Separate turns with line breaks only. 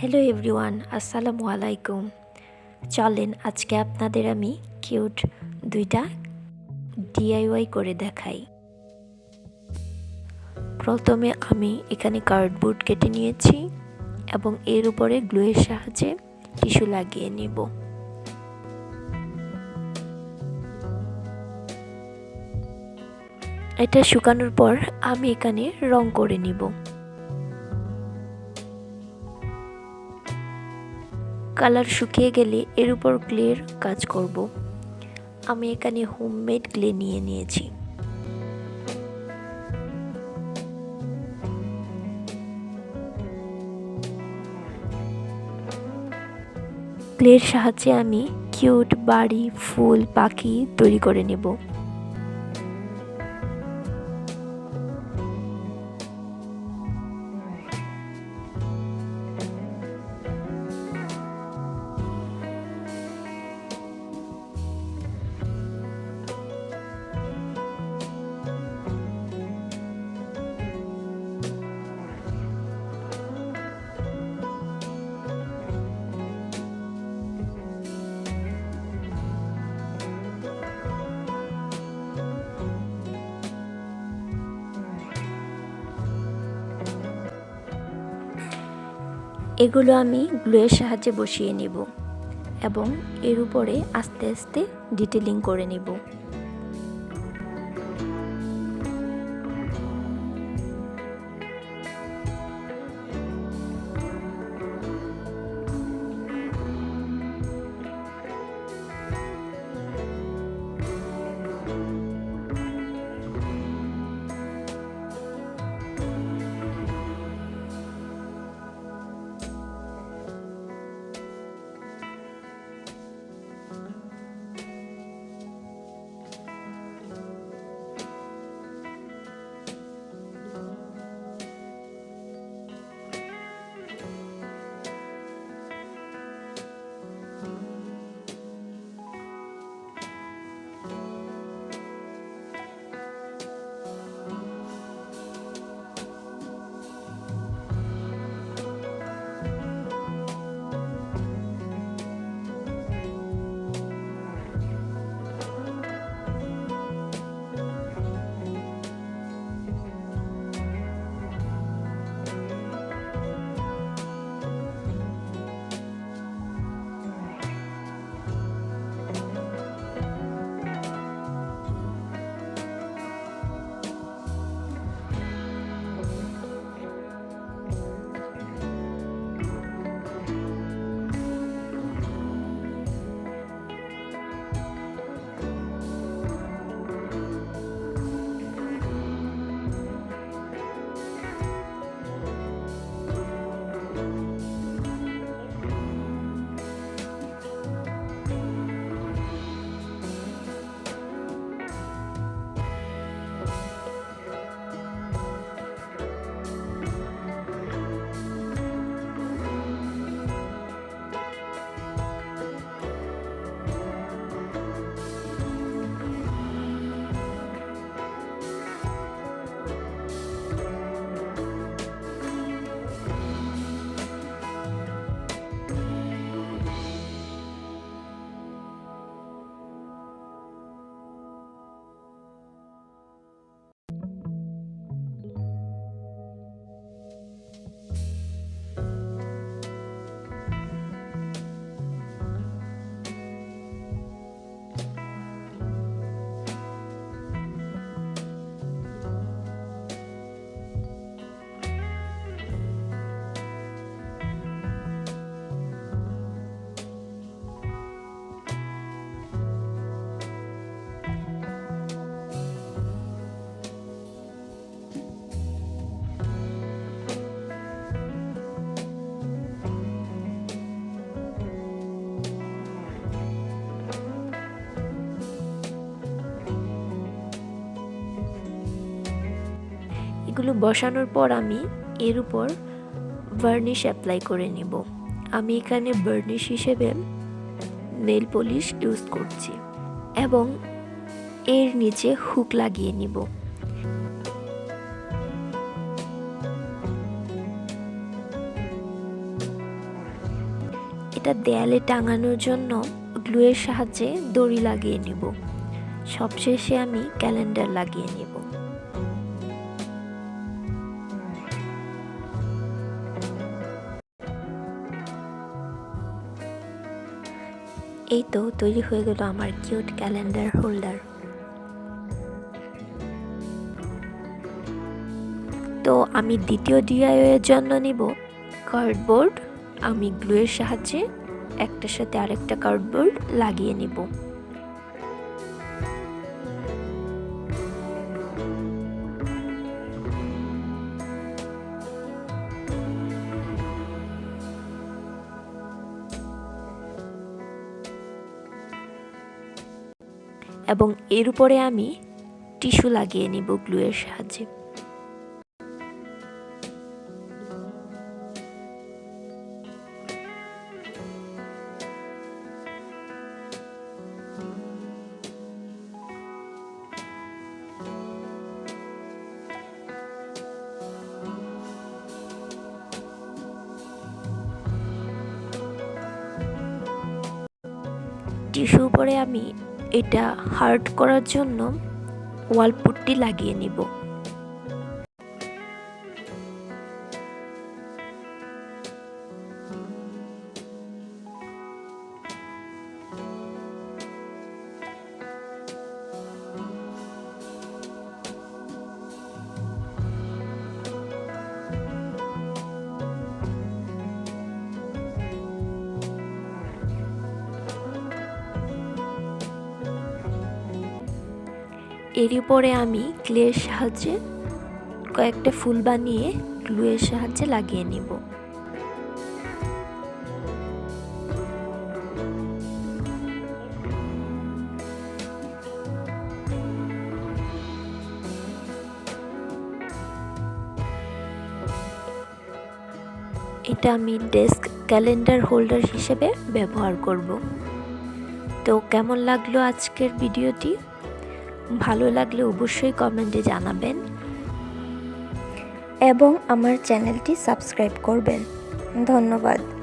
Hello everyone, আসসালামু আলাইকুম। চলেন আজকে আপনাদের আমি কিউট দুইটা ডিআইওয়াই করে দেখাই। প্রথমে আমি এখানে কার্ডবোর্ড কেটে নিয়েছি এবং এর উপরে গ্লুয়ের সাহায্যে টিস্যু লাগিয়ে নিব। এটা শুকানোর পর আমি এখানে রং করে নিব। কালার শুকিয়ে গেলে এর উপর ক্লের কাজ করব। আমি এখানে হোমমেড ক্লে নিয়ে নিয়েছি। ক্লের সাহায্যে আমি কিউট বাড়ি, ফুল, পাখি তৈরি করে নেব। এগুলো আমি গ্লুয়ের সাহায্যে বসিয়ে নেব এবং এর উপরে আস্তে আস্তে ডিটেলিং করে নেব। এগুলো বসানোর পর আমি এর উপর ভার্নিশ অ্যাপ্লাই করে নেব। আমি এখানে ভার্নিশ হিসেবে নেল পলিশ ইউজ করছি এবং এর নিচে হুক লাগিয়ে নিব। এটা দেয়ালে টাঙানোর জন্য গ্লুয়ের সাহায্যে দড়ি লাগিয়ে নিব। সবশেষে আমি ক্যালেন্ডার লাগিয়ে নিব। এই তো তৈরি হয়ে গেল আমার কিউট ক্যালেন্ডার হোল্ডার। তো আমি দ্বিতীয় DIY এর জন্য নিব কার্ডবোর্ড। আমি গ্লুয়ের সাহায্যে একটার সাথে আরেকটা কার্ডবোর্ড লাগিয়ে নিব। এবং এর উপরে আমি টিস্যু লাগিয়ে নিব গ্লুয়ের সাহায্যে। টিস্যুর উপরে আমি এটা হার্ড করার জন্য ওয়াল পুট্টি লাগিয়ে নিব। এর উপরে আমি ক্লের সাহায্যে কয়েকটা ফুল বানিয়ে গ্লুয়ের সাহায্যে লাগিয়ে নিব। এটা আমি ডেস্ক ক্যালেন্ডার হোল্ডার হিসেবে ব্যবহার করব। তো কেমন লাগলো আজকের ভিডিওটি? ভালো লাগলে অবশ্যই কমেন্টে জানাবেন এবং আমার চ্যানেলটি সাবস্ক্রাইব করবেন। ধন্যবাদ।